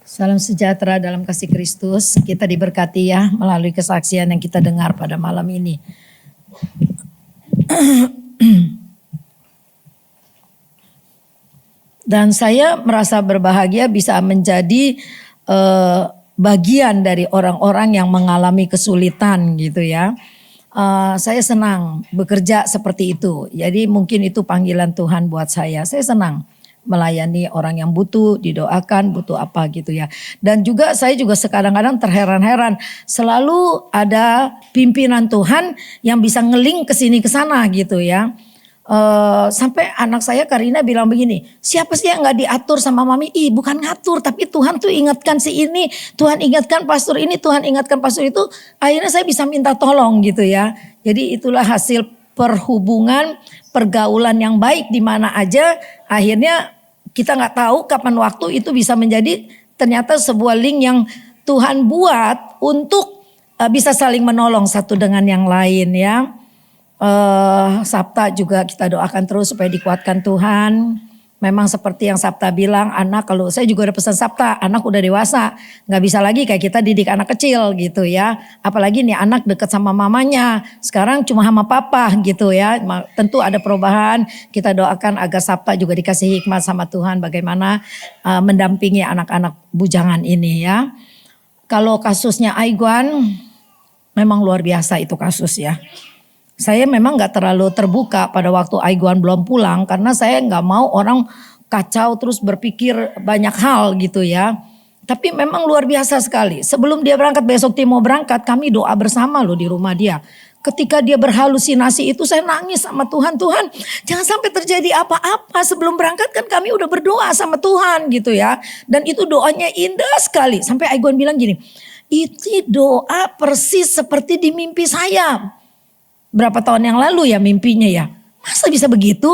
Salam sejahtera dalam kasih Kristus. Kita diberkati ya melalui kesaksian yang kita dengar pada malam ini. Dan saya merasa berbahagia bisa menjadi bagian dari orang-orang yang mengalami kesulitan gitu ya. Saya senang bekerja seperti itu. Jadi mungkin itu panggilan Tuhan buat saya. Saya senang melayani orang yang butuh, didoakan, butuh apa gitu ya. Dan juga saya juga kadang-kadang terheran-heran. Selalu ada pimpinan Tuhan yang bisa ngeling ke sini ke sana gitu ya. Sampai anak saya Karina bilang begini, siapa sih yang gak diatur sama mami? Bukan ngatur, tapi Tuhan tuh ingatkan si ini, Tuhan ingatkan pastor ini, Tuhan ingatkan pastor itu. Akhirnya saya bisa minta tolong gitu ya. Jadi itulah hasil perhubungan, pergaulan yang baik di mana aja. Akhirnya kita gak tahu kapan waktu itu bisa menjadi ternyata sebuah link yang Tuhan buat untuk bisa saling menolong satu dengan yang lain ya. Sabta juga kita doakan terus supaya dikuatkan Tuhan. Memang seperti yang Sabta bilang, anak kalau saya juga udah pesan Sabta, anak udah dewasa, nggak bisa lagi kayak kita didik anak kecil gitu ya. Apalagi nih anak deket sama mamanya, sekarang cuma sama papa gitu ya. Tentu ada perubahan. Kita doakan agar Sabta juga dikasih hikmat sama Tuhan bagaimana mendampingi anak-anak bujangan ini ya. Kalau kasusnya Aiguan, memang luar biasa itu kasus ya. Saya memang gak terlalu terbuka pada waktu Aiguan belum pulang karena saya gak mau orang kacau terus berpikir banyak hal gitu ya. Tapi memang luar biasa sekali. Sebelum dia berangkat, besok Timo berangkat, kami doa bersama loh di rumah dia. Ketika dia berhalusinasi itu saya nangis sama Tuhan. Tuhan jangan sampai terjadi apa-apa. Sebelum berangkat kan kami udah berdoa sama Tuhan gitu ya. Dan itu doanya indah sekali. Sampai Aiguan bilang gini, itu doa persis seperti di mimpi saya. Berapa tahun yang lalu ya mimpinya ya. Masa bisa begitu?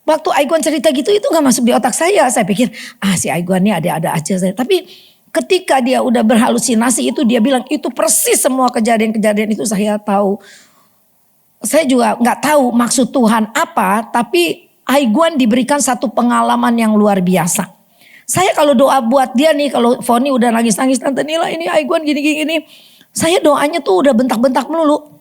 Waktu Aiguan cerita gitu itu gak masuk di otak saya. Saya pikir si Aiguan ini ada-ada aja. Tapi ketika dia udah berhalusinasi itu dia bilang itu persis semua kejadian-kejadian itu saya tahu. Saya juga gak tahu maksud Tuhan apa. Tapi Aiguan diberikan satu pengalaman yang luar biasa. Saya kalau doa buat dia nih, kalau Foni udah nangis-nangis, Tante Nila ini Aiguan gini-gini. Saya doanya tuh udah bentak-bentak melulu.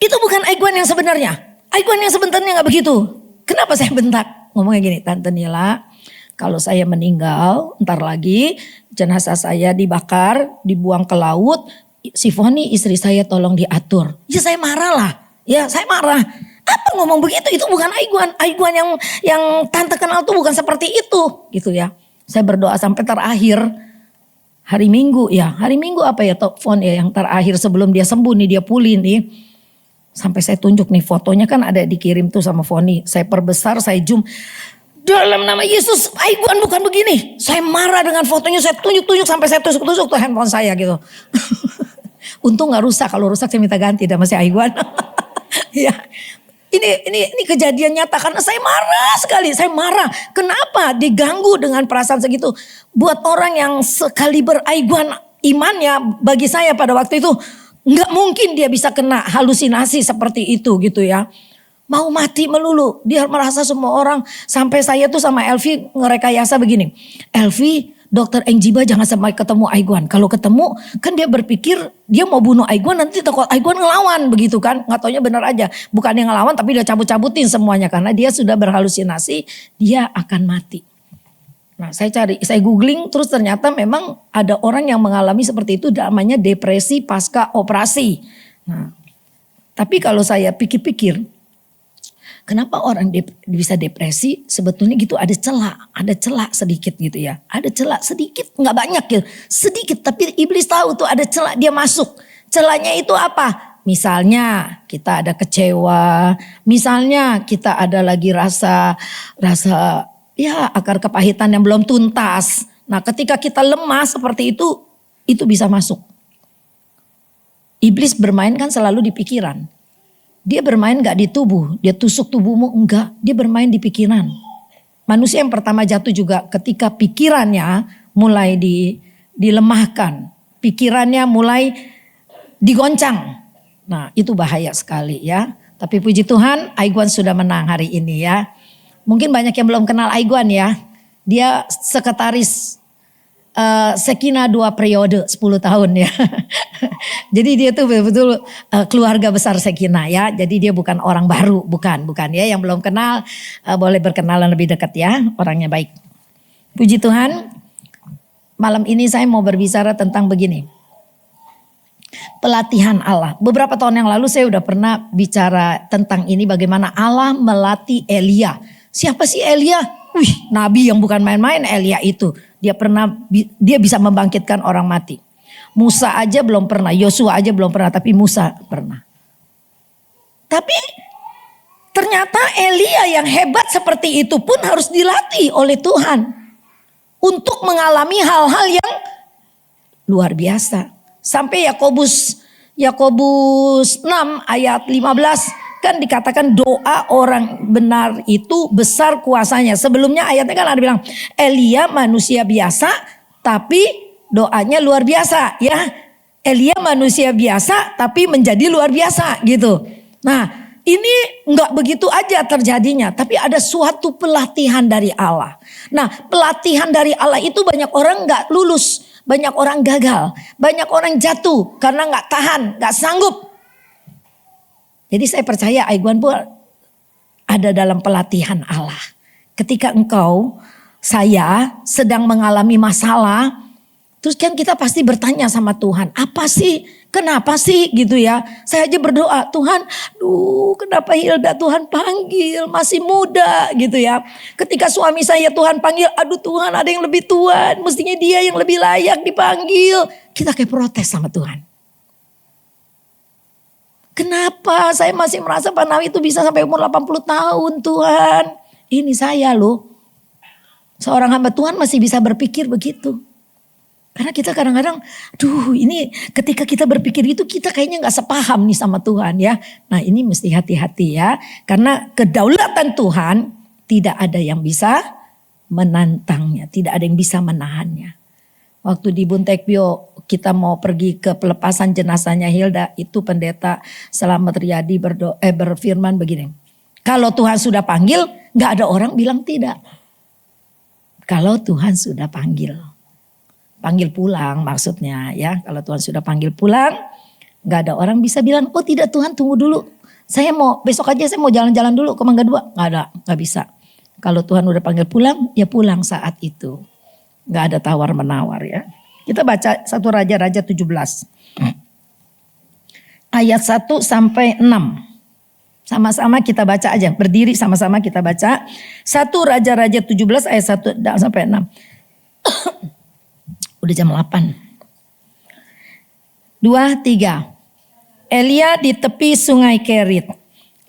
Itu bukan Aiguan yang sebenarnya. Aiguan yang sebenarnya gak begitu. Kenapa saya bentak? Ngomongnya gini, Tante Nila, kalau saya meninggal, ntar lagi jenazah saya dibakar, dibuang ke laut, si Foni istri saya tolong diatur. Ya saya marah lah, ya saya marah. Apa ngomong begitu? Itu bukan Aiguan. Aiguan yang Tante kenal tuh bukan seperti itu, gitu ya. Saya berdoa sampai terakhir. Hari Minggu ya, hari Minggu apa ya telepon ya yang terakhir sebelum dia sembuh nih, dia pulih nih. Sampai saya tunjuk nih fotonya kan ada dikirim tuh sama Foni. Saya perbesar, saya zoom. Dalam nama Yesus, Aiguan bukan begini. Saya marah dengan fotonya, saya tunjuk-tunjuk sampai saya tusuk-tusuk tuh handphone saya gitu. Untung gak rusak, kalau rusak saya minta ganti dan masih Aiguan. Ya. Ini kejadian nyata karena saya marah sekali. Saya marah. Kenapa diganggu dengan perasaan segitu? Buat orang yang sekaliber Aiguan imannya bagi saya pada waktu itu nggak mungkin dia bisa kena halusinasi seperti itu gitu ya. Mau mati melulu. Dia merasa semua orang sampai saya tuh sama Elvi ngerekayasa begini. Elvi, Dokter Engjiba jangan sampai ketemu Aiguan. Kalau ketemu kan dia berpikir dia mau bunuh Aiguan, nanti takut Aiguan ngelawan begitu kan. Nggak taunya benar aja. Bukan dia ngelawan tapi dia cabut-cabutin semuanya. Karena dia sudah berhalusinasi, dia akan mati. Nah saya googling terus ternyata memang ada orang yang mengalami seperti itu namanya depresi pasca operasi. Nah, tapi kalau saya pikir-pikir, kenapa orang bisa depresi? Sebetulnya gitu ada celah sedikit gitu ya. Ada celah sedikit, nggak banyak gitu, sedikit. Tapi iblis tahu tuh ada celah, dia masuk. Celahnya itu apa? Misalnya kita ada kecewa, misalnya kita ada lagi rasa ya akar kepahitan yang belum tuntas. Nah ketika kita lemah seperti itu bisa masuk. Iblis bermain kan selalu di pikiran. Dia bermain gak di tubuh, dia tusuk tubuhmu enggak, dia bermain di pikiran. Manusia yang pertama jatuh juga ketika pikirannya mulai dilemahkan, pikirannya mulai digoncang. Nah itu bahaya sekali ya. Tapi puji Tuhan Aiguan sudah menang hari ini ya. Mungkin banyak yang belum kenal Aiguan ya. Dia sekretaris Sekina 2 periode 10 tahun ya. Jadi dia tuh betul-betul keluarga besar Sekina ya. Jadi dia bukan orang baru, bukan ya. Yang belum kenal boleh berkenalan lebih dekat ya. Orangnya baik. Puji Tuhan. Malam ini saya mau berbicara tentang begini. Pelatihan Allah. Beberapa tahun yang lalu saya udah pernah bicara tentang ini, bagaimana Allah melatih Elia. Siapa sih Elia? Wih, nabi yang bukan main-main Elia itu. Dia bisa membangkitkan orang mati. Musa aja belum pernah, Yosua aja belum pernah, tapi Musa pernah. Tapi ternyata Elia yang hebat seperti itu pun harus dilatih oleh Tuhan untuk mengalami hal-hal yang luar biasa. Sampai Yakobus 6 ayat 15 kan dikatakan doa orang benar itu besar kuasanya. Sebelumnya ayatnya kan ada bilang Elia manusia biasa tapi doanya luar biasa ya. Elia manusia biasa tapi menjadi luar biasa gitu. Nah, ini enggak begitu aja terjadinya, tapi ada suatu pelatihan dari Allah. Nah, pelatihan dari Allah itu banyak orang enggak lulus, banyak orang gagal, banyak orang jatuh karena enggak tahan, enggak sanggup. Jadi saya percaya Aiguan pun ada dalam pelatihan Allah. Ketika saya sedang mengalami masalah, terus kan kita pasti bertanya sama Tuhan, apa sih? Kenapa sih gitu ya? Saya aja berdoa, Tuhan, kenapa Hilda Tuhan panggil, masih muda gitu ya. Ketika suami saya Tuhan panggil, aduh Tuhan ada yang lebih tua, mestinya dia yang lebih layak dipanggil. Kita kayak protes sama Tuhan. Kenapa saya masih merasa Pak Nawi itu bisa sampai umur 80 tahun Tuhan. Ini saya loh. Seorang hamba Tuhan masih bisa berpikir begitu. Karena kita kadang-kadang, ini ketika kita berpikir itu kita kayaknya gak sepaham nih sama Tuhan ya. Nah ini mesti hati-hati ya. Karena kedaulatan Tuhan tidak ada yang bisa menantangnya. Tidak ada yang bisa menahannya. Waktu di Buntekbio kita mau pergi ke pelepasan jenazahnya Hilda, itu pendeta Selamat Riyadi berfirman begini. Kalau Tuhan sudah panggil, gak ada orang bilang tidak. Kalau Tuhan sudah panggil pulang maksudnya ya. Kalau Tuhan sudah panggil pulang, gak ada orang bisa bilang, oh tidak Tuhan tunggu dulu. Besok aja saya mau jalan-jalan dulu ke Mangga 2. Gak bisa. Kalau Tuhan udah panggil pulang, ya pulang saat itu. Gak ada tawar-menawar ya. Kita baca 1 Raja-Raja 17. Ayat 1 sampai 6. Sama-sama kita baca aja. Berdiri sama-sama kita baca. 1 Raja-Raja 17 ayat 1 sampai 6. Udah jam 8. 2, 3. Elia di tepi sungai Kerit.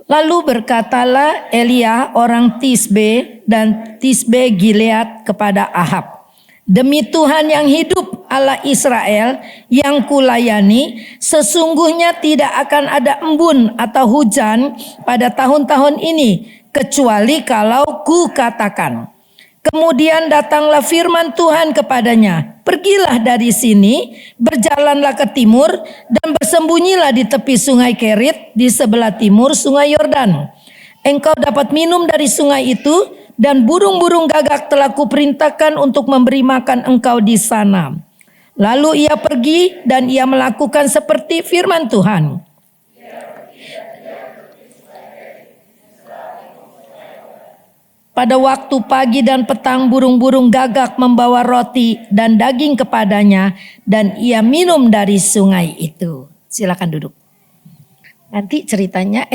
Lalu berkatalah Elia orang Tisbe dan Tisbe Gilead kepada Ahab. Demi Tuhan yang hidup Allah Israel yang kulayani, sesungguhnya tidak akan ada embun atau hujan pada tahun-tahun ini, kecuali kalau ku katakan. Kemudian datanglah firman Tuhan kepadanya, pergilah dari sini, berjalanlah ke timur dan bersembunyilah di tepi sungai Kerit di sebelah timur sungai Yordan. Engkau dapat minum dari sungai itu, dan burung-burung gagak telah kuperintahkan untuk memberi makan engkau di sana. Lalu ia pergi dan ia melakukan seperti firman Tuhan. Pada waktu pagi dan petang burung-burung gagak membawa roti dan daging kepadanya dan ia minum dari sungai itu. Silakan duduk. Nanti ceritanya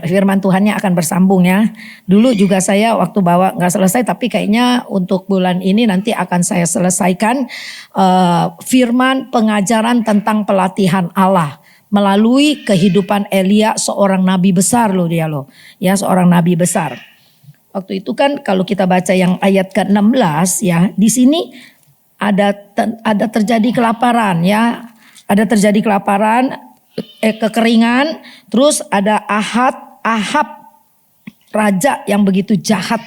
firman Tuhannya akan bersambung ya. Dulu juga saya waktu bawa gak selesai, tapi kayaknya untuk bulan ini nanti akan saya selesaikan firman pengajaran tentang pelatihan Allah melalui kehidupan Elia, seorang nabi besar loh dia loh. Ya, seorang nabi besar. Waktu itu kan kalau kita baca yang ayat ke-16 ya, di sini ada terjadi kelaparan ya. Ada terjadi kelaparan, kekeringan, terus ada Ahab raja yang begitu jahat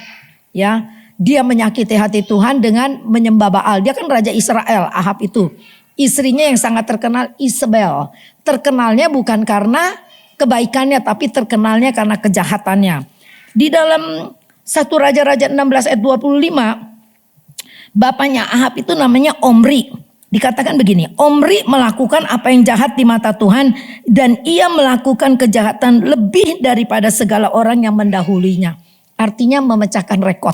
ya. Dia menyakiti hati Tuhan dengan menyembah Baal. Dia kan raja Israel, Ahab itu. Istrinya yang sangat terkenal Isabel. Terkenalnya bukan karena kebaikannya, tapi terkenalnya karena kejahatannya. Di dalam 1 Raja-Raja 16 ayat 25 Bapaknya Ahab itu namanya Omri. Dikatakan begini, Omri melakukan apa yang jahat di mata Tuhan dan ia melakukan kejahatan lebih daripada segala orang yang mendahulunya. Artinya memecahkan rekor.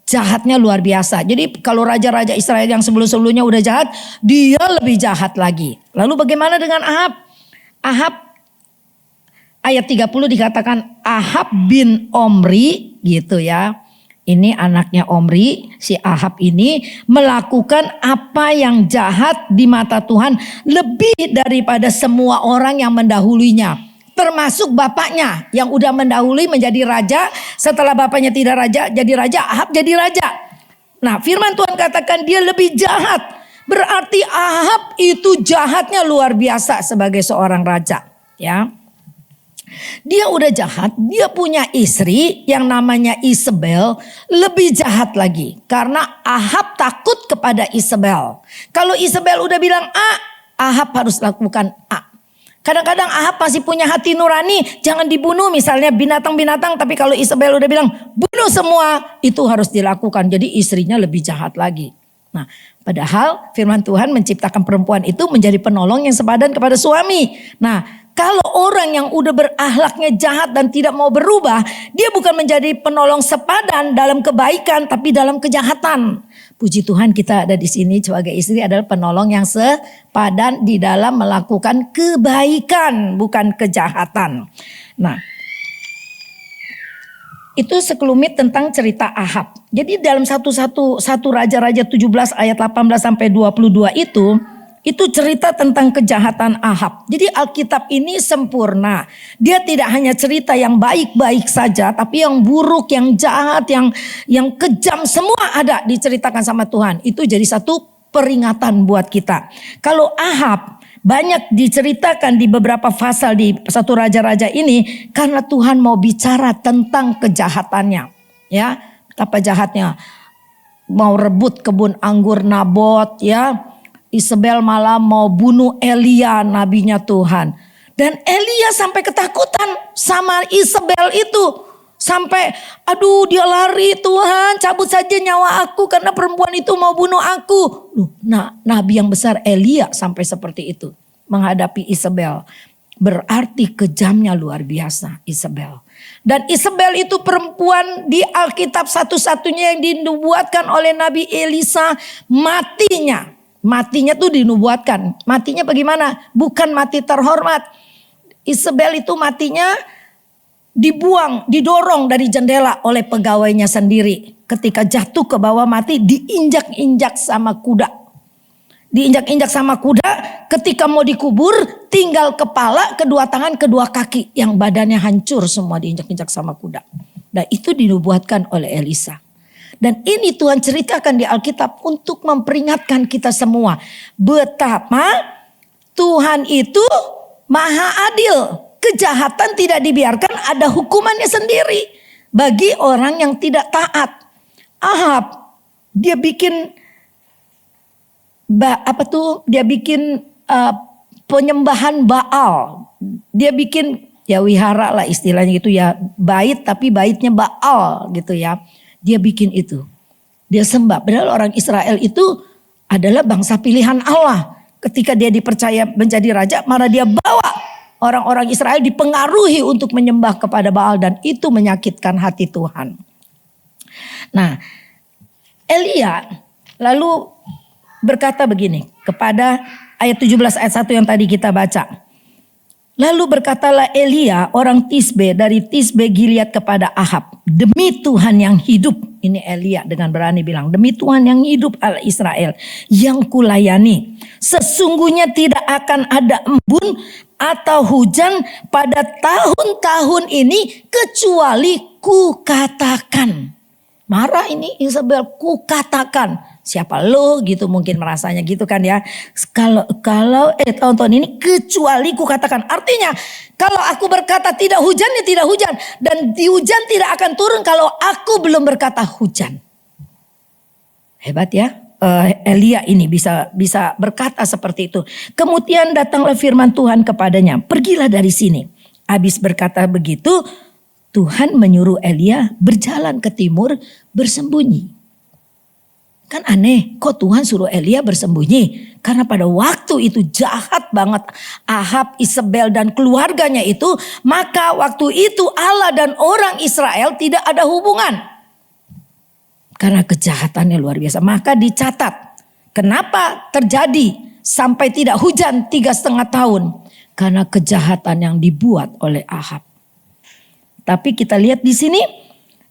Jahatnya luar biasa. Jadi kalau raja-raja Israel yang sebelum-sebelumnya udah jahat, dia lebih jahat lagi. Lalu bagaimana dengan Ahab? Ahab ayat 30 dikatakan Ahab bin Omri gitu ya. Ini anaknya Omri, si Ahab ini melakukan apa yang jahat di mata Tuhan lebih daripada semua orang yang mendahulunya. Termasuk bapaknya yang udah mendahului menjadi raja. Setelah bapaknya tidak raja, jadi raja, Ahab jadi raja. Nah, firman Tuhan katakan dia lebih jahat. Berarti Ahab itu jahatnya luar biasa sebagai seorang raja, ya. Dia udah jahat, dia punya istri yang namanya Isabel, lebih jahat lagi. Karena Ahab takut kepada Isabel. Kalau Isabel udah bilang A, Ahab harus lakukan A. Kadang-kadang Ahab masih punya hati nurani, jangan dibunuh misalnya binatang-binatang. Tapi kalau Isabel udah bilang bunuh semua, itu harus dilakukan. Jadi istrinya lebih jahat lagi. Nah, padahal firman Tuhan menciptakan perempuan itu menjadi penolong yang sepadan kepada suami. Nah, kalau orang yang udah berakhlaknya jahat dan tidak mau berubah, dia bukan menjadi penolong sepadan dalam kebaikan, tapi dalam kejahatan. Puji Tuhan kita ada di sini sebagai istri adalah penolong yang sepadan di dalam melakukan kebaikan, bukan kejahatan. Nah, itu sekelumit tentang cerita Ahab. Jadi dalam satu Raja-Raja 17 ayat 18 sampai 22 itu cerita tentang kejahatan Ahab. Jadi Alkitab ini sempurna. Dia tidak hanya cerita yang baik-baik saja, tapi yang buruk, yang jahat, yang kejam semua ada diceritakan sama Tuhan. Itu jadi satu peringatan buat kita. Kalau Ahab banyak diceritakan di beberapa pasal di satu Raja-Raja ini karena Tuhan mau bicara tentang kejahatannya. Ya, betapa jahatnya. Mau rebut kebun anggur Nabot, ya. Isabel malah mau bunuh Elia, nabinya Tuhan. Dan Elia sampai ketakutan sama Isabel itu. Sampai aduh dia lari, Tuhan cabut saja nyawa aku karena perempuan itu mau bunuh aku. Nah, nabi yang besar Elia sampai seperti itu menghadapi Isabel. Berarti kejamnya luar biasa Isabel. Dan Isabel itu perempuan di Alkitab satu-satunya yang dinubuatkan oleh Nabi Elisa matinya. Matinya tuh dinubuatkan. Matinya bagaimana? Bukan mati terhormat. Isabel itu matinya dibuang, didorong dari jendela oleh pegawainya sendiri. Ketika jatuh ke bawah mati, diinjak-injak sama kuda. Diinjak-injak sama kuda, ketika mau dikubur, tinggal kepala, kedua tangan, kedua kaki. Yang badannya hancur semua diinjak-injak sama kuda. Dan itu dinubuatkan oleh Elisa. Dan ini Tuhan ceritakan di Alkitab untuk memperingatkan kita semua. Betapa Tuhan itu maha adil. Kejahatan tidak dibiarkan, ada hukumannya sendiri. Bagi orang yang tidak taat. Ahab, dia bikin penyembahan Baal. Dia bikin ya wihara lah istilahnya gitu ya. Bait tapi baitnya Baal gitu ya. Dia bikin itu. Dia sembah. Padahal orang Israel itu adalah bangsa pilihan Allah. Ketika dia dipercaya menjadi raja, malah dia bawa orang-orang Israel dipengaruhi untuk menyembah kepada Baal. Dan itu menyakitkan hati Tuhan. Nah, Elia lalu berkata begini kepada ayat 17 ayat 1 yang tadi kita baca. Lalu berkatalah Elia orang Tisbe dari Tisbe Gilead kepada Ahab. Demi Tuhan yang hidup. Ini Elia dengan berani bilang. Demi Tuhan yang hidup Allah Israel. Yang kulayani. Sesungguhnya tidak akan ada embun atau hujan pada tahun-tahun ini. Kecuali ku katakan. Marah ini Isabel, ku katakan. Siapa lo gitu mungkin merasanya gitu kan ya. Kalau tahun-tahun ini kecuali ku katakan. Artinya kalau aku berkata tidak hujan ya tidak hujan. Dan di hujan tidak akan turun kalau aku belum berkata hujan. Hebat ya. Elia ini bisa berkata seperti itu. Kemudian datanglah firman Tuhan kepadanya. Pergilah dari sini. Habis berkata begitu, Tuhan menyuruh Elia berjalan ke timur bersembunyi. Kan aneh, kok Tuhan suruh Elia bersembunyi? Karena pada waktu itu jahat banget Ahab, Isabel dan keluarganya itu. Maka waktu itu Allah dan orang Israel tidak ada hubungan. Karena kejahatannya luar biasa. Maka dicatat, kenapa terjadi sampai tidak hujan 3,5 tahun? Karena kejahatan yang dibuat oleh Ahab. Tapi kita lihat di sini,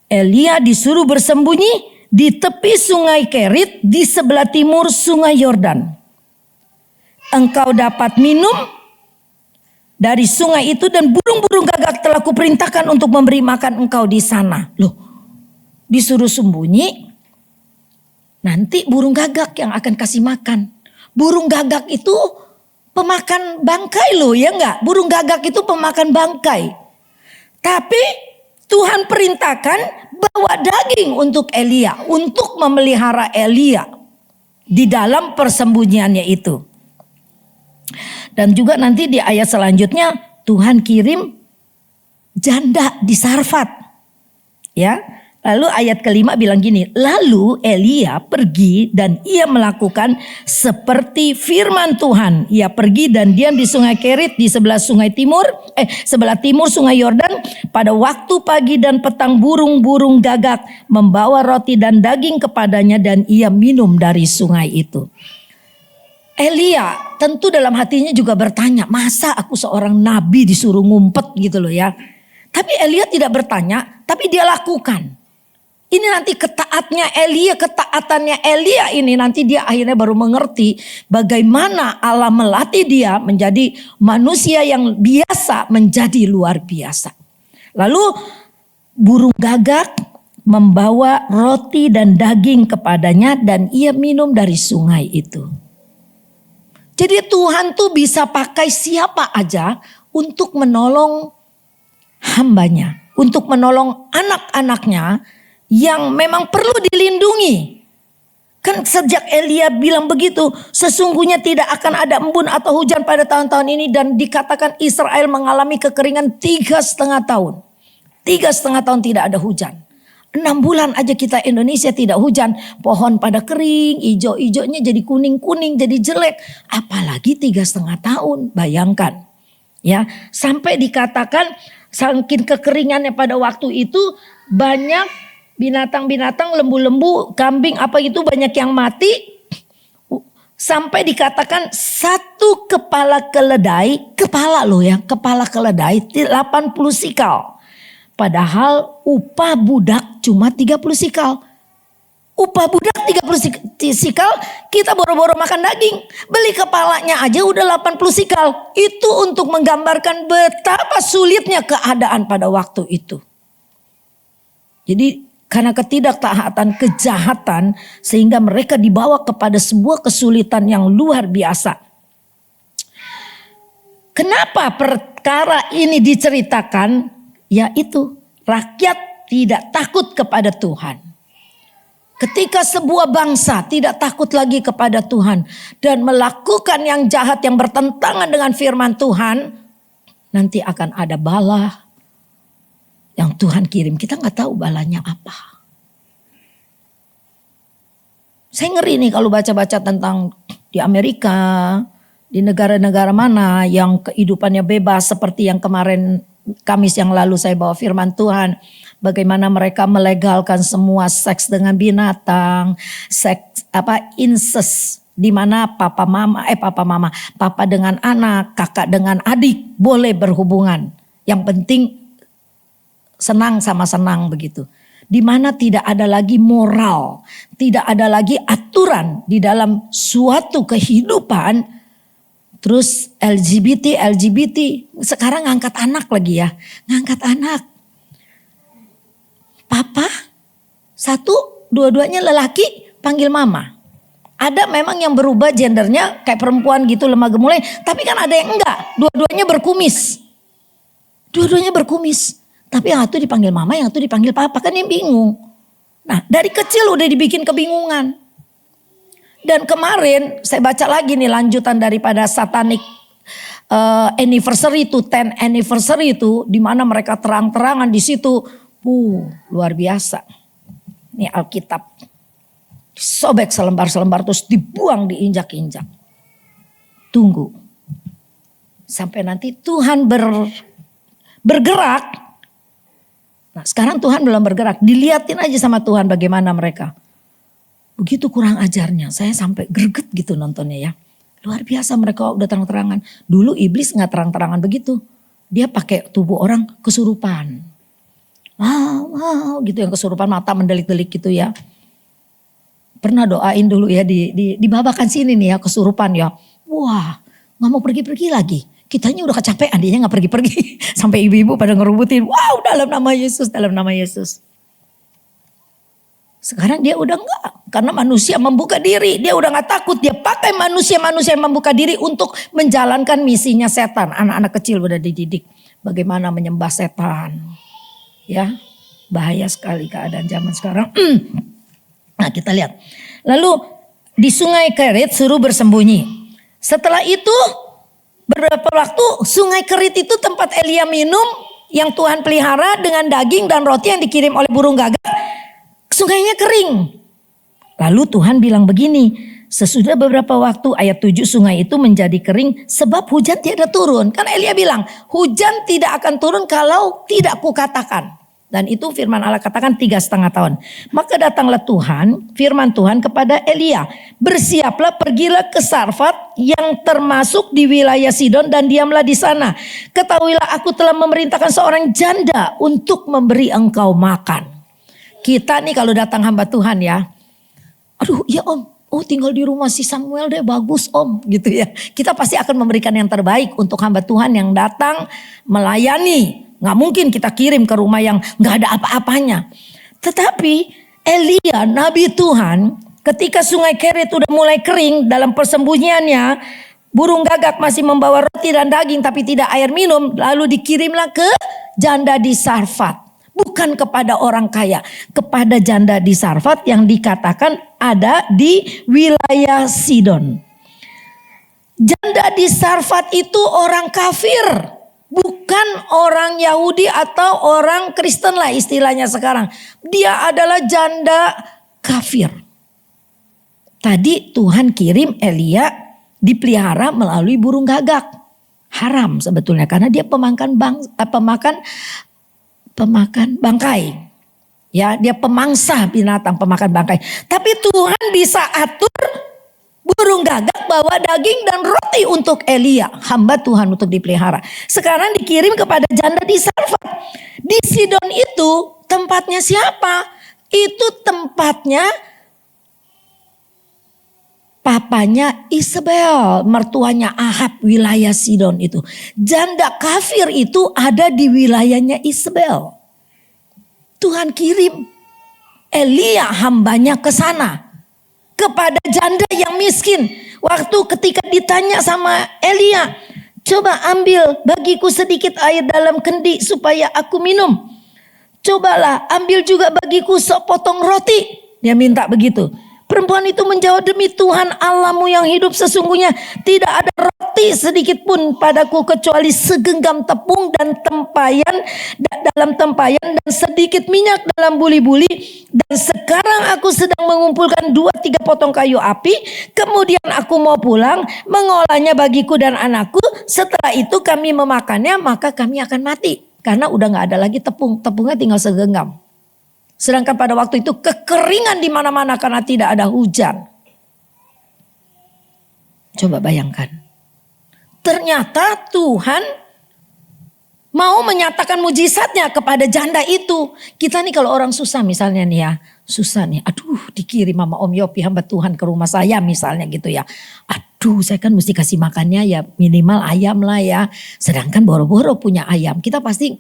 Elia disuruh bersembunyi di tepi sungai Kerit di sebelah timur sungai Yordan. Engkau dapat minum dari sungai itu dan burung-burung gagak telah kuperintahkan untuk memberi makan engkau di sana. Loh, disuruh sembunyi, nanti burung gagak yang akan kasih makan. Burung gagak itu pemakan bangkai loh, ya enggak? Burung gagak itu pemakan bangkai. Tapi Tuhan perintahkan bawa daging untuk Elia, untuk memelihara Elia di dalam persembunyiannya itu. Dan juga nanti di ayat selanjutnya Tuhan kirim janda di Sarfat. Ya. Lalu ayat kelima bilang gini, lalu Elia pergi dan ia melakukan seperti firman Tuhan. Ia pergi dan diam di sungai Kerit di sebelah sebelah timur sungai Yordan. Pada waktu pagi dan petang burung-burung gagak membawa roti dan daging kepadanya dan ia minum dari sungai itu. Elia tentu dalam hatinya juga bertanya, masa aku seorang nabi disuruh ngumpet gitu loh ya. Tapi Elia tidak bertanya, tapi dia lakukan. Ini nanti ketaatannya Elia ini nanti dia akhirnya baru mengerti bagaimana Allah melatih dia menjadi manusia yang biasa menjadi luar biasa. Lalu burung gagak membawa roti dan daging kepadanya dan ia minum dari sungai itu. Jadi Tuhan tuh bisa pakai siapa aja untuk menolong hambanya, untuk menolong anak-anaknya yang memang perlu dilindungi. Kan sejak Elia bilang begitu, sesungguhnya tidak akan ada embun atau hujan pada tahun-tahun ini. Dan dikatakan Israel mengalami kekeringan 3,5 tahun. 3,5 tahun tidak ada hujan. 6 bulan aja kita Indonesia tidak hujan. Pohon pada kering, ijo-ijonya jadi kuning-kuning, jadi jelek. Apalagi 3,5 tahun, bayangkan. Ya, sampai dikatakan saking kekeringannya pada waktu itu banyak binatang-binatang, lembu-lembu, kambing apa itu banyak yang mati. Sampai dikatakan satu kepala keledai, kepala 80 sikal. Padahal upah budak cuma 30 sikal. Upah budak 30 sikal, kita boro-boro makan daging. Beli kepalanya aja udah 80 sikal. Itu untuk menggambarkan betapa sulitnya keadaan pada waktu itu. Jadi karena ketidaktaatan, kejahatan, sehingga mereka dibawa kepada sebuah kesulitan yang luar biasa. Kenapa perkara ini diceritakan? Yaitu rakyat tidak takut kepada Tuhan. Ketika sebuah bangsa tidak takut lagi kepada Tuhan dan melakukan yang jahat yang bertentangan dengan firman Tuhan, nanti akan ada bala yang Tuhan kirim. Kita nggak tahu balanya apa. Saya ngeri nih kalau baca-baca tentang di Amerika, di negara-negara mana yang kehidupannya bebas seperti yang kemarin Kamis yang lalu saya bawa firman Tuhan. Bagaimana mereka melegalkan semua seks dengan binatang, incest, di mana papa dengan anak, kakak dengan adik boleh berhubungan. Yang penting senang sama senang begitu. Di mana tidak ada lagi moral, tidak ada lagi aturan di dalam suatu kehidupan. Terus LGBT, sekarang ngangkat anak lagi ya, ngangkat anak. Papa, satu, dua-duanya lelaki, panggil mama. Ada memang yang berubah gendernya kayak perempuan gitu, lemah gemulai. Tapi kan ada yang enggak, dua-duanya berkumis. Dua-duanya berkumis. Tapi yang satu dipanggil mama, yang satu dipanggil papa, kan yang bingung. Nah, dari kecil udah dibikin kebingungan. Dan kemarin saya baca lagi nih lanjutan daripada Satanic anniversary itu, 10 anniversary itu, di mana mereka terang-terangan di situ, luar biasa. Ini Alkitab. Sobek selembar-selembar terus dibuang, diinjak-injak. Tunggu. Sampai nanti Tuhan bergerak. Nah, sekarang Tuhan belum bergerak. Diliatin aja sama Tuhan bagaimana mereka. Begitu kurang ajarnya. Saya sampai greget gitu nontonnya ya. Luar biasa mereka udah terang-terangan. Dulu iblis gak terang-terangan begitu. Dia pakai tubuh orang kesurupan. Wow, gitu yang kesurupan mata mendelik-delik gitu ya. Pernah doain dulu ya di babakan sini nih ya kesurupan ya. Wah gak mau pergi-pergi lagi. Kitanya udah kecapean, dia gak pergi-pergi. Sampai ibu-ibu pada ngerubutin. Wow, dalam nama Yesus, dalam nama Yesus. Sekarang dia udah enggak. Karena manusia membuka diri. Dia udah gak takut. Dia pakai manusia-manusia yang membuka diri untuk menjalankan misinya setan. Anak-anak kecil udah dididik. Bagaimana menyembah setan. Ya, bahaya sekali keadaan zaman sekarang. Nah kita lihat. Lalu di sungai Kerit suruh bersembunyi. Setelah itu beberapa waktu sungai Kerit itu tempat Elia minum yang Tuhan pelihara dengan daging dan roti yang dikirim oleh burung gagak. Sungainya kering. Lalu Tuhan bilang begini, sesudah beberapa waktu ayat 7 sungai itu menjadi kering sebab hujan tiada turun. Kan Elia bilang hujan tidak akan turun kalau tidak kukatakan. Dan itu firman Allah katakan 3,5 tahun. Maka datanglah Tuhan, firman Tuhan kepada Elia. Bersiaplah, pergilah ke Sarfat yang termasuk di wilayah Sidon dan diamlah di sana. Ketahuilah aku telah memerintahkan seorang janda untuk memberi engkau makan. Kita nih kalau datang hamba Tuhan ya. Aduh ya om, oh tinggal di rumah si Samuel deh bagus om gitu ya. Kita pasti akan memberikan yang terbaik untuk hamba Tuhan yang datang melayani. Gak mungkin kita kirim ke rumah yang gak ada apa-apanya. Tetapi Elia nabi Tuhan ketika sungai Kerit udah mulai kering dalam persembunyiannya. Burung gagak masih membawa roti dan daging tapi tidak air minum. Lalu dikirimlah ke janda di Sarfat. Bukan kepada orang kaya. Kepada janda di Sarfat yang dikatakan ada di wilayah Sidon. Janda di Sarfat itu orang kafir. Bukan orang Yahudi atau orang Kristen lah istilahnya sekarang. Dia adalah janda kafir. Tadi Tuhan kirim Elia dipelihara melalui burung gagak. Haram sebetulnya karena dia pemakan bangkai. Ya, dia pemangsa binatang, pemakan bangkai. Tapi Tuhan bisa atur burung gagak bawa daging dan roti untuk Elia, hamba Tuhan untuk dipelihara. Sekarang dikirim kepada janda di Sarfat. Di Sidon itu tempatnya siapa? Itu tempatnya papanya Isabel, mertuanya Ahab, wilayah Sidon itu. Janda kafir itu ada di wilayahnya Isabel. Tuhan kirim Elia hambanya ke sana. Kepada janda yang miskin. Waktu ketika ditanya sama Elia, coba ambil bagiku sedikit air dalam kendi supaya aku minum. Cobalah ambil juga bagiku sepotong roti. Dia minta begitu. Perempuan itu menjawab, demi Tuhan Allahmu yang hidup sesungguhnya tidak ada roti sedikit pun padaku kecuali segenggam tepung dan tempayan dalam tempayan dan sedikit minyak dalam buli-buli. Dan sekarang aku sedang mengumpulkan 2-3 potong kayu api. Kemudian aku mau pulang mengolahnya bagiku dan anakku. Setelah itu kami memakannya maka kami akan mati. Karena udah gak ada lagi tepung. Tepungnya tinggal segenggam. Sedangkan pada waktu itu kekeringan di mana-mana karena tidak ada hujan. Coba bayangkan. Ternyata Tuhan mau menyatakan mujizatnya kepada janda itu. Kita nih kalau orang susah misalnya nih ya. Susah nih, aduh dikirim sama Om Yopi hamba Tuhan ke rumah saya misalnya gitu ya. Aduh saya kan mesti kasih makannya ya minimal ayam lah ya. Sedangkan boro-boro punya ayam. Kita pasti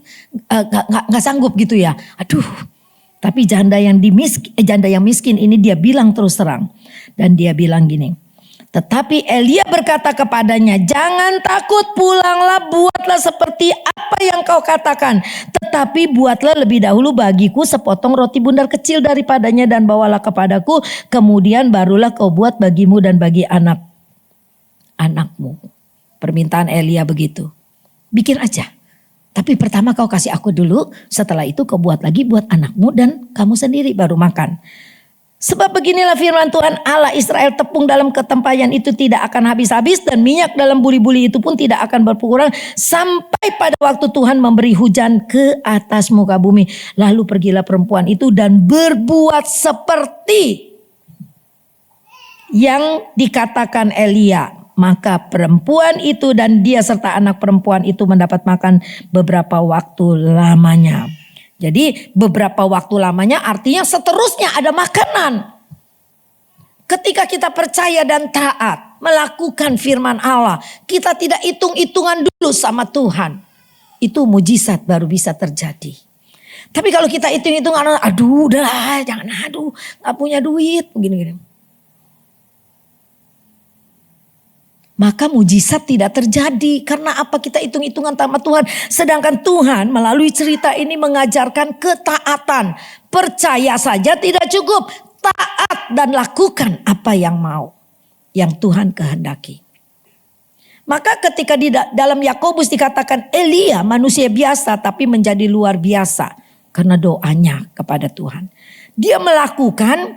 gak sanggup gitu ya. Aduh. Tapi janda yang miskin ini dia bilang terus terang. Dan dia bilang gini. Tetapi Elia berkata kepadanya, jangan takut, pulanglah, buatlah seperti apa yang kau katakan. Tetapi buatlah lebih dahulu bagiku sepotong roti bundar kecil daripadanya dan bawalah kepadaku. Kemudian barulah kau buat bagimu dan bagi anakmu. Permintaan Elia begitu. Bikin aja. Tapi pertama kau kasih aku dulu, setelah itu kau buat lagi buat anakmu dan kamu sendiri baru makan. Sebab beginilah firman Tuhan Allah Israel, tepung dalam ketempayan itu tidak akan habis-habis dan minyak dalam buli-buli itu pun tidak akan berkurang sampai pada waktu Tuhan memberi hujan ke atas muka bumi. Lalu pergilah perempuan itu dan berbuat seperti yang dikatakan Elia. Maka perempuan itu dan dia serta anak perempuan itu mendapat makan beberapa waktu lamanya. Jadi beberapa waktu lamanya artinya seterusnya ada makanan. Ketika kita percaya dan taat melakukan firman Allah, kita tidak hitung-hitungan dulu sama Tuhan, itu mujizat baru bisa terjadi. Tapi kalau kita hitung-hitungan, aduh udahlah jangan, aduh gak punya duit, gini-gini, maka mujizat tidak terjadi. Karena apa? Kita hitung-hitungan sama Tuhan. Sedangkan Tuhan melalui cerita ini mengajarkan ketaatan. Percaya saja tidak cukup. Taat dan lakukan apa yang mau. Yang Tuhan kehendaki. Maka ketika di dalam Yakobus dikatakan Elia manusia biasa tapi menjadi luar biasa. Karena doanya kepada Tuhan. Dia melakukan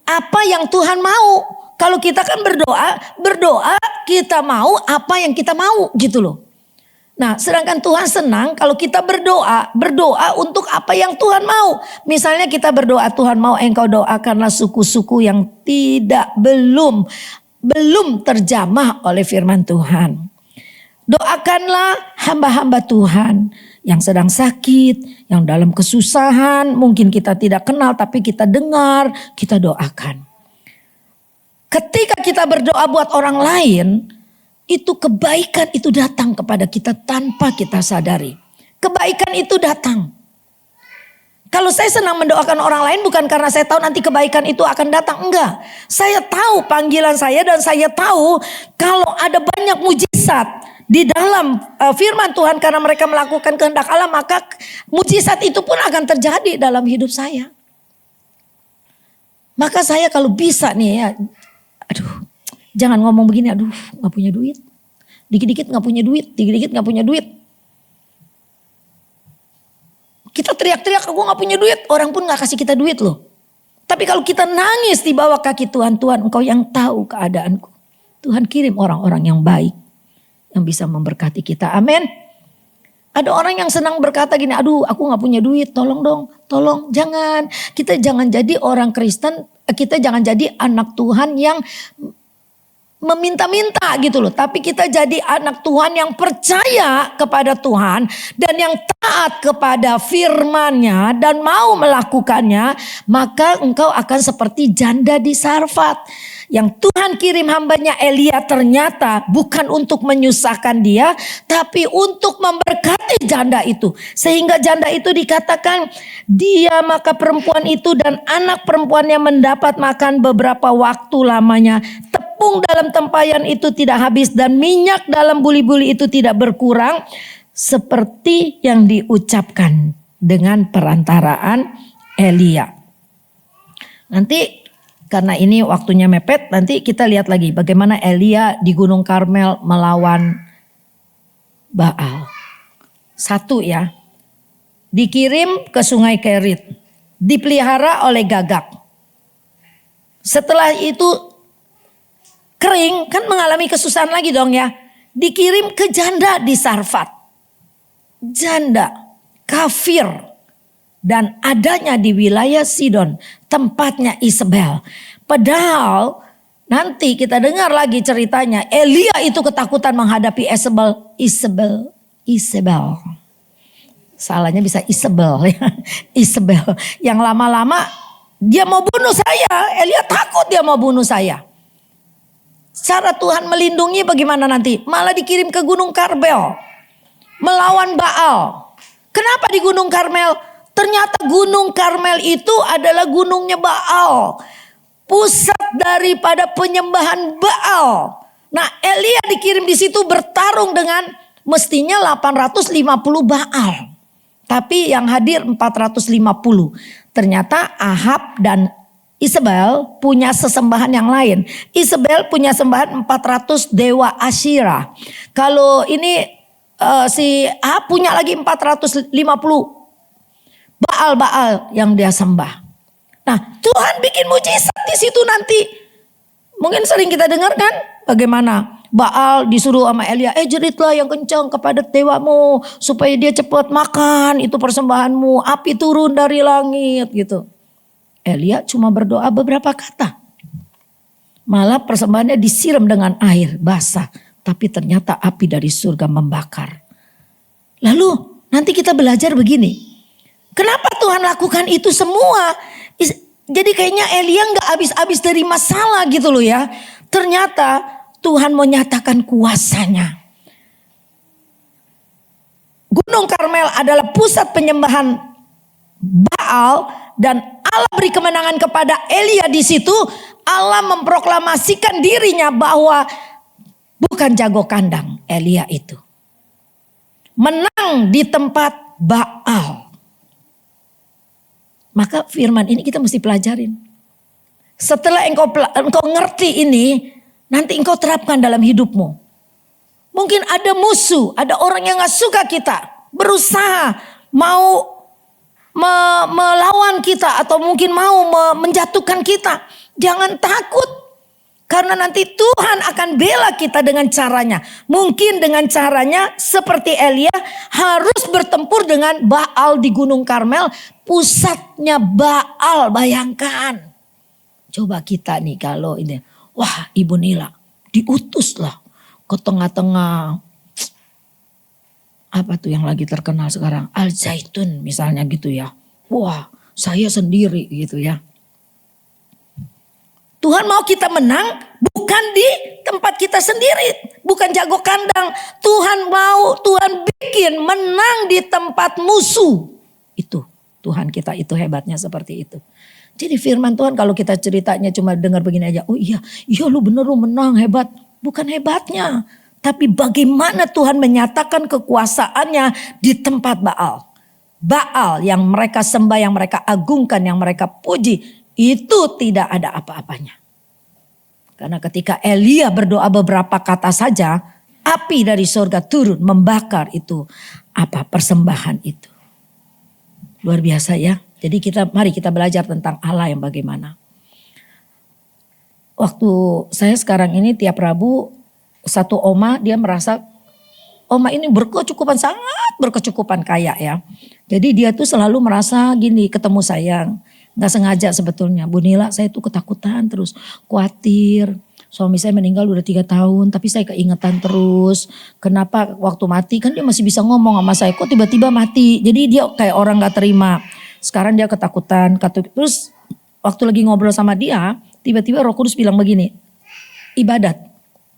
apa yang Tuhan mau. Kalau kita kan berdoa kita mau apa yang kita mau gitu loh. Nah sedangkan Tuhan senang kalau kita berdoa untuk apa yang Tuhan mau. Misalnya kita berdoa, Tuhan mau engkau doakanlah suku-suku yang belum terjamah oleh firman Tuhan. Doakanlah hamba-hamba Tuhan yang sedang sakit, yang dalam kesusahan, mungkin kita tidak kenal tapi kita dengar, kita doakan. Ketika kita berdoa buat orang lain, itu kebaikan itu datang kepada kita tanpa kita sadari. Kebaikan itu datang. Kalau saya senang mendoakan orang lain bukan karena saya tahu nanti kebaikan itu akan datang. Enggak. Saya tahu panggilan saya dan saya tahu kalau ada banyak mujizat di dalam firman Tuhan karena mereka melakukan kehendak Allah, maka mujizat itu pun akan terjadi dalam hidup saya. Maka saya kalau bisa nih ya, aduh, jangan ngomong begini, aduh gak punya duit. Dikit-dikit gak punya duit, dikit-dikit gak punya duit. Kita teriak-teriak, aku gak punya duit, orang pun gak kasih kita duit loh. Tapi kalau kita nangis di bawah kaki Tuhan, Tuhan engkau yang tahu keadaanku. Tuhan kirim orang-orang yang baik, yang bisa memberkati kita, amin. Ada orang yang senang berkata gini, aduh aku gak punya duit, tolong dong, tolong. Jangan, kita jangan jadi orang Kristen, kita jangan jadi anak Tuhan yang meminta-minta gitu loh. Tapi kita jadi anak Tuhan yang percaya kepada Tuhan dan yang taat kepada firman-Nya dan mau melakukannya, maka engkau akan seperti janda di Sarfat. Yang Tuhan kirim hambanya Elia ternyata bukan untuk menyusahkan dia, tapi untuk memberkati janda itu. Sehingga janda itu dikatakan dia, maka perempuan itu dan anak perempuannya mendapat makan beberapa waktu lamanya. Tepung dalam tempayan itu tidak habis dan minyak dalam buli-buli itu tidak berkurang. Seperti yang diucapkan dengan perantaraan Elia. Nanti karena ini waktunya mepet, nanti kita lihat lagi bagaimana Elia di Gunung Karmel melawan Baal. Satu ya, dikirim ke sungai Kerit, dipelihara oleh gagak. Setelah itu kering, kan mengalami kesusahan lagi dong ya. Dikirim ke janda di Sarfat. Janda, kafir. Dan adanya di wilayah Sidon, tempatnya Isabel. Padahal nanti kita dengar lagi ceritanya, Elia itu ketakutan menghadapi Isabel. Salahnya bisa Isabel ya. Isabel yang lama-lama dia mau bunuh saya. Elia takut dia mau bunuh saya. Cara Tuhan melindungi bagaimana nanti? Malah dikirim ke Gunung Karmel melawan Baal. Kenapa di Gunung Karmel? Ternyata Gunung Karmel itu adalah gunungnya Baal. Pusat daripada penyembahan Baal. Nah, Elia dikirim di situ bertarung dengan mestinya 850 Baal. Tapi yang hadir 450. Ternyata Ahab dan Isabel punya sesembahan yang lain. Isabel punya sembahan 400 dewa Asyira. Kalau ini si Ahab punya lagi 450 Baal-Baal yang dia sembah. Nah, Tuhan bikin mujizat di situ nanti. Mungkin sering kita dengar kan bagaimana Baal disuruh sama Elia, jeritlah yang kencang kepada dewamu supaya dia cepat makan itu persembahanmu, api turun dari langit gitu. Elia cuma berdoa beberapa kata. Malah persembahannya disiram dengan air basah, tapi ternyata api dari surga membakar. Lalu nanti kita belajar begini. Kenapa Tuhan lakukan itu semua? Jadi kayaknya Elia gak habis-habis dari masalah gitu loh ya. Ternyata Tuhan mau nyatakan kuasanya. Gunung Karmel adalah pusat penyembahan Baal dan Allah beri kemenangan kepada Elia di situ. Allah memproklamasikan dirinya bahwa bukan jago kandang Elia itu. Menang di tempat Baal. Maka firman ini kita mesti pelajarin. Setelah engkau ngerti ini, nanti engkau terapkan dalam hidupmu. Mungkin ada musuh, ada orang yang gak suka kita, berusaha mau melawan kita atau mungkin mau menjatuhkan kita. Jangan takut. Karena nanti Tuhan akan bela kita dengan caranya. Mungkin dengan caranya seperti Elia harus bertempur dengan Baal di Gunung Karmel. Pusatnya Baal, bayangkan. Coba kita nih kalau ini. Wah, Ibu Nila diutuslah ke tengah-tengah. Apa tuh yang lagi terkenal sekarang? Al Zaitun misalnya gitu ya. Wah, saya sendiri gitu ya. Tuhan mau kita menang bukan di tempat kita sendiri. Bukan jago kandang. Tuhan bikin menang di tempat musuh. Itu Tuhan kita itu hebatnya seperti itu. Jadi firman Tuhan kalau kita ceritanya cuma dengar begini aja. Oh iya lu bener lu menang hebat. Bukan hebatnya. Tapi bagaimana Tuhan menyatakan kekuasaannya di tempat Baal. Baal yang mereka sembah, yang mereka agungkan, yang mereka puji. Itu tidak ada apa-apanya. Karena ketika Elia berdoa beberapa kata saja, api dari surga turun membakar itu persembahan itu. Luar biasa ya. Jadi mari kita belajar tentang Allah yang bagaimana. Waktu saya sekarang ini tiap Rabu satu oma dia merasa oma ini sangat berkecukupan kaya ya. Jadi dia tuh selalu merasa gini ketemu saya. Gak sengaja sebetulnya. Bu Nila saya tuh ketakutan terus. Khawatir. Suami saya meninggal udah 3 tahun. Tapi saya keingetan terus. Kenapa waktu mati kan dia masih bisa ngomong sama saya. Kok tiba-tiba mati. Jadi dia kayak orang gak terima. Sekarang dia ketakutan. Terus waktu lagi ngobrol sama dia. Tiba-tiba Roh Kudus bilang begini. Ibadat.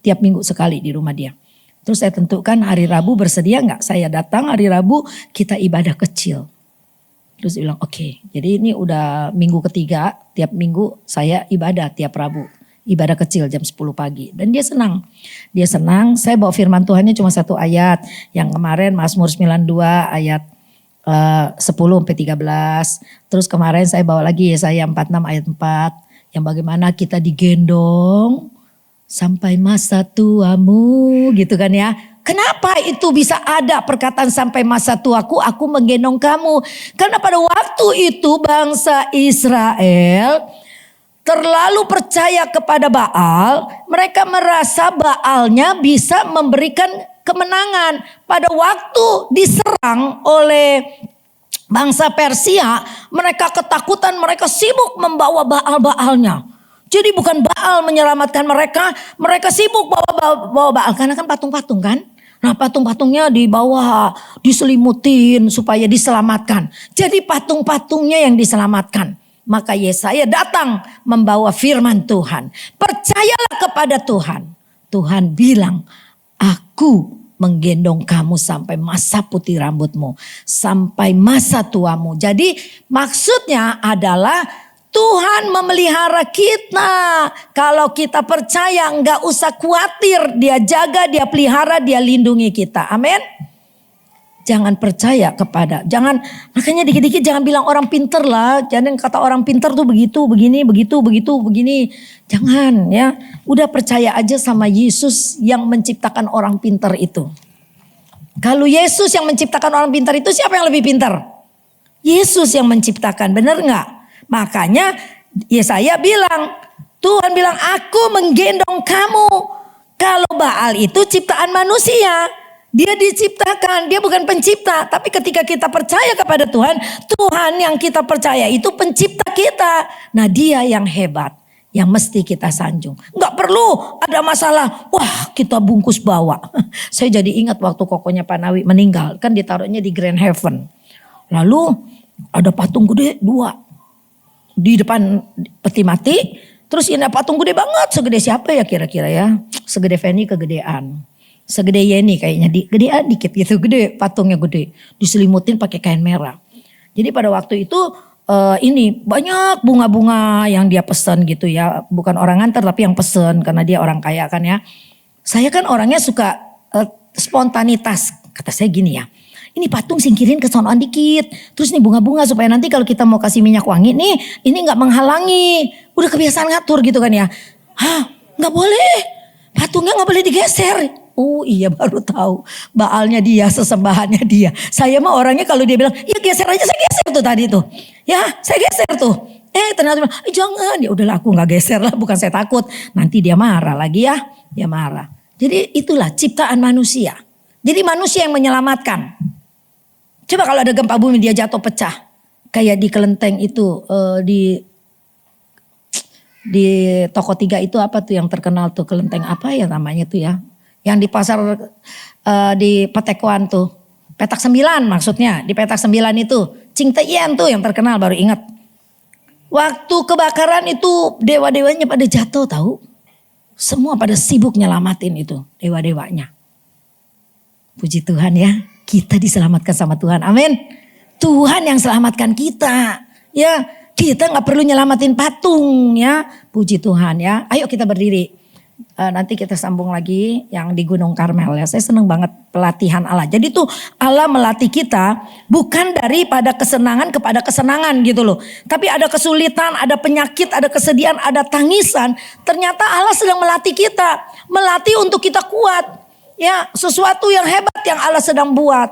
Tiap minggu sekali di rumah dia. Terus saya tentukan hari Rabu bersedia gak? Saya datang hari Rabu kita ibadah kecil. Terus dia bilang oke. Jadi ini udah minggu ketiga. Tiap minggu saya ibadah tiap Rabu. Ibadah kecil jam 10 pagi. Dan dia senang. Dia senang. Saya bawa firman Tuhannya cuma 1 ayat. Yang kemarin Mazmur 92 ayat 10 sampai 13. Terus kemarin saya bawa lagi Yesaya 46 ayat 4. Yang bagaimana kita digendong sampai masa tuamu gitu kan ya. Kenapa itu bisa ada perkataan sampai masa tuaku aku menggendong kamu? Karena pada waktu itu bangsa Israel terlalu percaya kepada Baal. Mereka merasa Baalnya bisa memberikan kemenangan. Pada waktu diserang oleh bangsa Persia, mereka ketakutan, mereka sibuk membawa Baal-Baalnya. Jadi bukan Baal menyelamatkan mereka, mereka sibuk bawa Baal. Karena kan patung-patung kan. Nah patung-patungnya dibawa, diselimutin supaya diselamatkan. Jadi patung-patungnya yang diselamatkan. Maka Yesaya datang membawa firman Tuhan. Percayalah kepada Tuhan. Tuhan bilang, aku menggendong kamu sampai masa putih rambutmu. Sampai masa tuamu. Jadi maksudnya adalah Tuhan memelihara kita. Kalau kita percaya enggak usah khawatir. Dia jaga, dia pelihara, dia lindungi kita. Amin. Jangan percaya makanya dikit-dikit jangan bilang orang pinter lah. Jangan kata orang pinter tuh begitu, begini, begitu, begini. Jangan ya. Udah percaya aja sama Yesus yang menciptakan orang pinter itu. Kalau Yesus yang menciptakan orang pinter itu siapa yang lebih pinter? Yesus yang menciptakan, bener gak? Makanya Yesaya bilang, Tuhan bilang, aku menggendong kamu. Kalau Baal itu ciptaan manusia, dia diciptakan, dia bukan pencipta. Tapi ketika kita percaya kepada Tuhan, Tuhan yang kita percaya itu pencipta kita. Nah, dia yang hebat, yang mesti kita sanjung. Nggak perlu ada masalah, wah kita bungkus bawa. Saya jadi ingat waktu kokonya Pak Nawi meninggal, kan ditaruhnya di Grand Heaven. Lalu ada patung gede 2 di depan peti mati. Terus ini patung gede banget, segede siapa ya kira-kira ya? Segede Feni kegedean. Segede Yeni kayaknya, gedean dikit gitu, gede, patungnya gede. Diselimutin pakai kain merah. Jadi pada waktu itu ini banyak bunga-bunga yang dia pesen gitu ya. Bukan orang nganter tapi yang pesen karena dia orang kaya kan ya. Saya kan orangnya suka spontanitas. Kata saya gini ya, ini patung singkirin ke sonoan dikit. Terus nih bunga-bunga supaya nanti kalau kita mau kasih minyak wangi nih, ini gak menghalangi. Udah kebiasaan ngatur gitu kan ya. Hah, gak boleh. Patungnya gak boleh digeser. Oh iya, baru tahu. Baalnya dia, sesembahannya dia. Saya mah orangnya kalau dia bilang, ya geser aja, saya geser tuh tadi tuh. Ya saya geser tuh. Ternyata bilang, jangan. Ya udahlah, aku gak geser lah, bukan saya takut. Nanti dia marah lagi ya. Dia marah. Jadi itulah ciptaan manusia. Jadi manusia yang menyelamatkan. Coba kalau ada gempa bumi dia jatuh pecah. Kayak di Kelenteng itu, di Toko 3 itu apa tuh yang terkenal tuh, Kelenteng apa ya namanya tuh ya. Yang di pasar di Petekuan tuh. Petak 9 maksudnya. Di Petak 9 itu. Cing Teyen tuh yang terkenal, baru ingat. Waktu kebakaran itu dewa-dewanya pada jatuh tahu. Semua pada sibuk nyelamatin itu dewa-dewanya. Puji Tuhan ya. Kita diselamatkan sama Tuhan. Amin. Tuhan yang selamatkan kita. Ya, kita gak perlu nyelamatin patung ya. Puji Tuhan ya. Ayo kita berdiri. Nanti kita sambung lagi yang di Gunung Karmel ya. Saya senang banget pelatihan Allah. Jadi tuh Allah melatih kita bukan daripada kesenangan kepada kesenangan gitu loh. Tapi ada kesulitan, ada penyakit, ada kesedihan, ada tangisan. Ternyata Allah sedang melatih kita. Melatih untuk kita kuat. Ya, sesuatu yang hebat yang Allah sedang buat.